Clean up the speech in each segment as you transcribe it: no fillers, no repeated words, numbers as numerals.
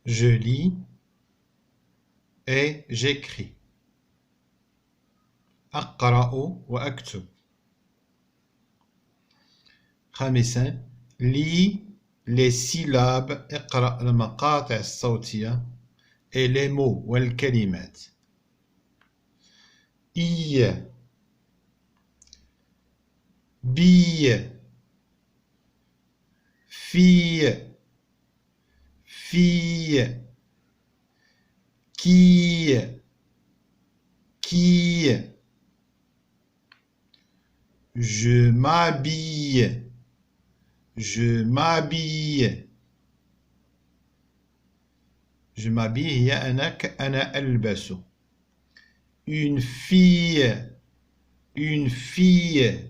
Je lis et j'écris. أقرأ وأكتب. خامسا lis les syllabes. اقرأ المقاطع الصوتية et les mots والكلمات. I bille fille fille qui je m'habille je m'habille هي أنا ألبس. une fille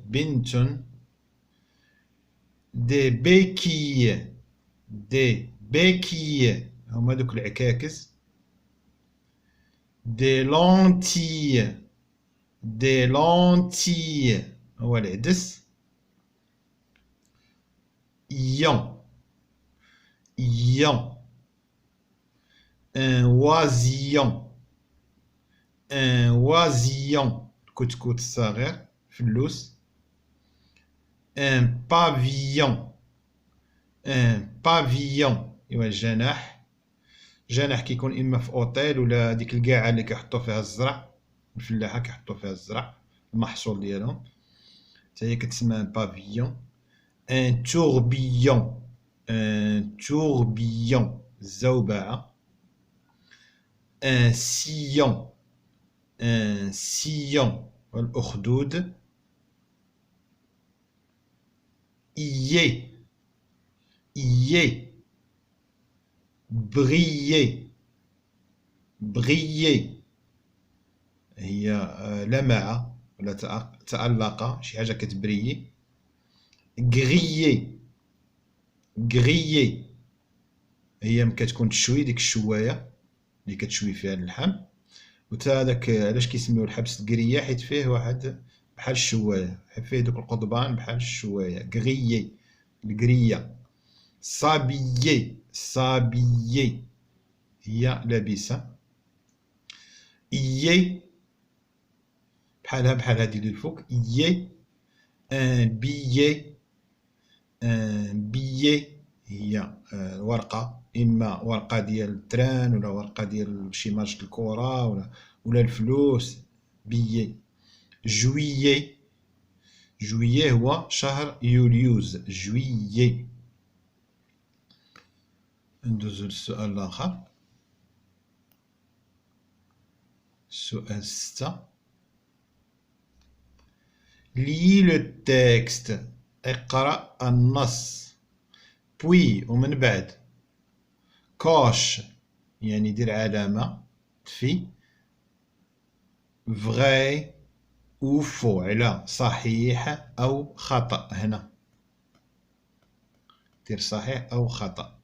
بنت. des béquilles هما دوك العكاكس. des lentilles هو العدس. ion un oisillon كتكوت الصغير فلوس. un pavillon هو الجناح. جناح كيكون اما في اوتيل ولا ديك القاعه اللي كيحطوا فيها الزرع، الفلاحه كيحطوا فيها الزرع المحصول ديالهم، حتى هي كتسمى ان بافيون. ان توربيون الزوبعه. ان سيون الأخدود. briller هي لمعة ولا تألق، شي حاجة كتبريي. griller هي ملي كتكون تشوي ديك الشواية اللي كتشوي فيها اللحم، وتا هذاك علاش كيسميوه الحبس الكرية حيت فيه واحد بحال الشواية، فيه دوك القضبان بحال الشواية. griller الكرية. s'habiller هي لابسة. بحال هادي اللي الفوق. ان billet هي ورقة، إما ورقة ديال التران ولا ورقة ديال شي ماتش الكرة ولا الفلوس. billet. juillet هو شهر يوليوز. juillet. ندوزو للسؤال الآخر. السؤال 6. lis le texte. اقرأ النص. puis ومن بعد coche يعني دير علامة في vrai ou faux على صحيح أو خطأ. هنا دير صحيح أو خطأ.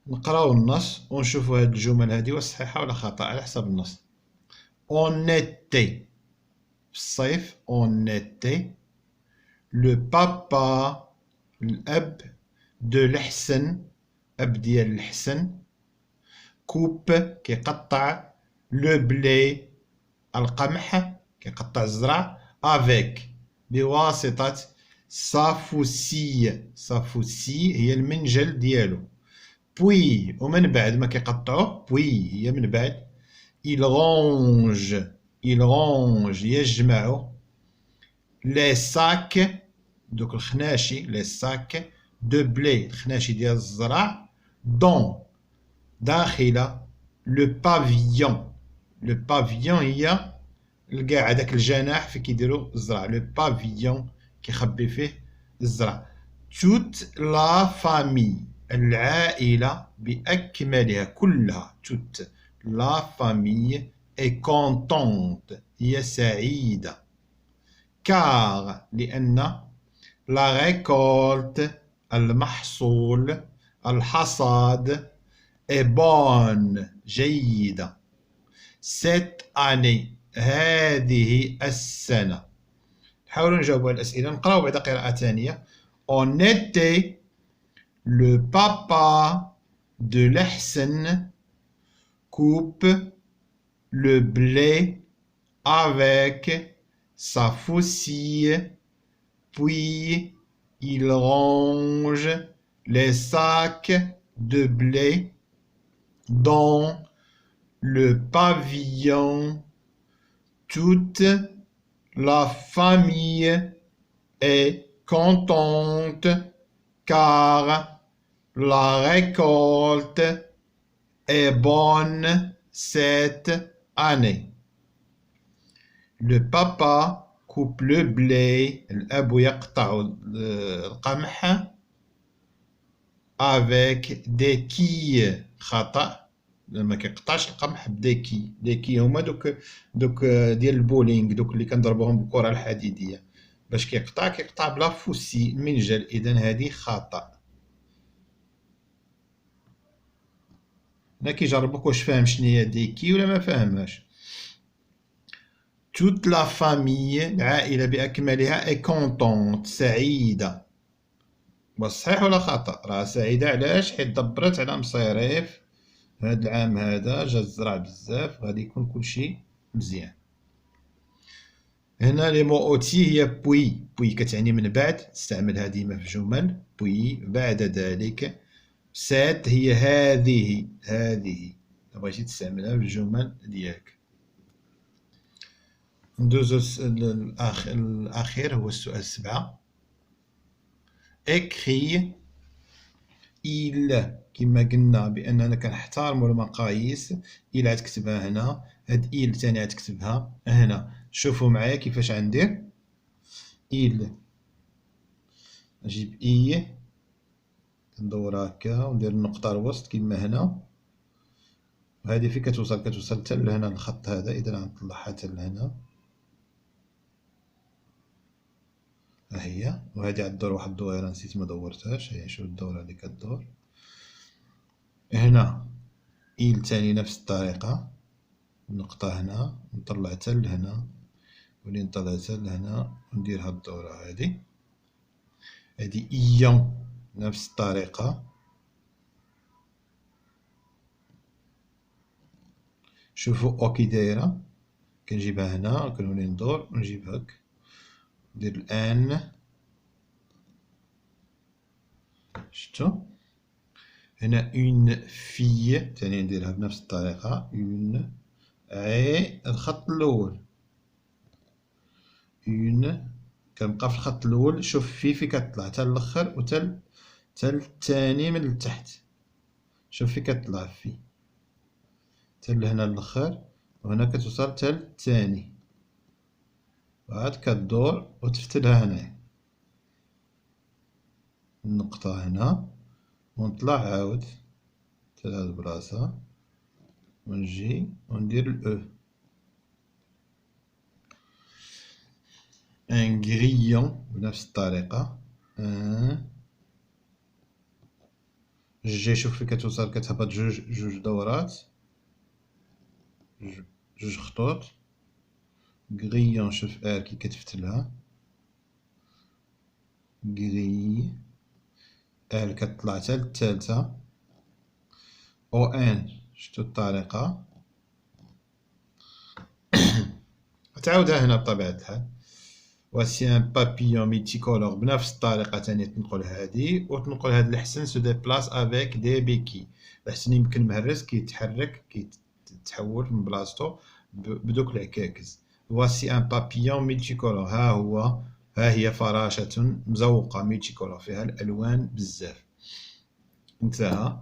نقراو النص ونشوفوا هاد الجمل هادي واش صحيحة ولا خطأ على حسب النص. on était في الصيف. on était le papa الأب de الحسن أب ديال الحسن. coupe كيقطع. le blé القمح كيقطع الزرع. avec بواسطة sa faucille هي المنجل ديالو. puis ومن بعد ما كيقطعوه puis هي من بعد. il range يجمع. les sacs دوك الخناشي les sacs de blé الخناشي ديال الزرع. dans داخل. le pavillon هي القاع داك الجناح فين كيديروا الزرع. le pavillon كيخبي فيه الزرع. toute la famille العائلة بأكملها كلها. toute la famille est contente هي سعيدة. car لأن la récolte المحصول الحصاد est bonne جيدة. cette année هذه السنة. نحاولوا نجاوبوا على الأسئلة. نقراو بعد قراءة ثانية. on était le papa de l'Ahsen coupe le blé avec sa faucille, puis il range les sacs de blé dans le pavillon. Toute la famille est contente car la récolte est bonne cette année. Le papa coupe le blé, الأب يقطع القمح avec des quilles. خطأ، ما كيقطعش القمح بديكي. ديكي هما دوك ديال البولينغ، دوك اللي كنضربوهم بالكرة الحديدية. باش كيقطع بلا فوسي المنجل. إذا هذه خطأ. هنا كيجربوك واش فاهم شنيا ديكي ولا ما فاهماش. toute la famille العائلة بأكملها est contente سعيدة. واش صحيح ولا خطأ؟ راه سعيدة علاش؟ حيت دبرت على مصيريف هاد العام هذا جا الزرع بزاف، غادي يكون كلشي مزيان. هنا لي مو اوتي هي بوي. بوي كتعني من بعد، تستعملها ديما في جمل. بوي بعد ذلك. سات هي هذه. هذه بغيتي تستعملها في الجمل ديالك. ندوزو الأخير هو السؤال 7. écrit il كما قلنا بأننا كنحترمو المقاييس. إل غتكتبها هنا، هاد إل تاني غتكتبها هنا. شوفو معايا كيفاش غندير. إل نجيب إي، كندور هكا وندير النقطة الوسط كما هنا، وهادي فين كتوصل حتى لهنا الخط هذا. إذا غنطلعها حتى لهنا، ها هي. وهادي غدور واحد الدويرة نسيت ما دورتهاش. هي شوف الدورة اللي كدور هنا. إل تاني نفس الطريقة، النقطة هنا نطلع حتى لهنا، ولي نطلع حتى لهنا وندير هاد الدورة هادي. هادي إيون نفس الطريقة. شوفو أو كي دايرة، كنجيبها هنا وكنولي ندور ونجيب هاك. ندير الآن، شتو هنا اون في تاني نديرها بنفس الطريقة. اون اي الخط الأول، اون كنبقى في الخط الأول. شوف في كتطلع حتى للآخر وتا التاني من التحت. شوف في كتطلع في حتى لهنا للآخر، وهنا كتوصل حتى للتاني، وعاد كدور وتفتلها هنايا النقطة هنا، ونطلع عاود حتى لهاد البلاصة، ونجي وندير الأو. ان غريون بنفس الطريقة. جي شوف فين كتوصل، كتهبط جوج دورات، جوج خطوط. غريون شوف ار كي كتفتلها، غري ال كتطلع حتى للتالتة. او ان شتو الطريقة. تعاودها هنا بطبيعة الحال. وسي ان بابيون ميتيكولور بنفس الطريقة تاني تنقل هادي وتنقل هاد الحسن سو ديبلاس افيك دي بيكي. الحسن يمكن مهرس كيتحرك كيتحول من بلاصتو بدوك العكاكز. voici un papillon multicolore. ها هي فراشة مزوقة multicolore فيها الألوان بزاف. انتهى.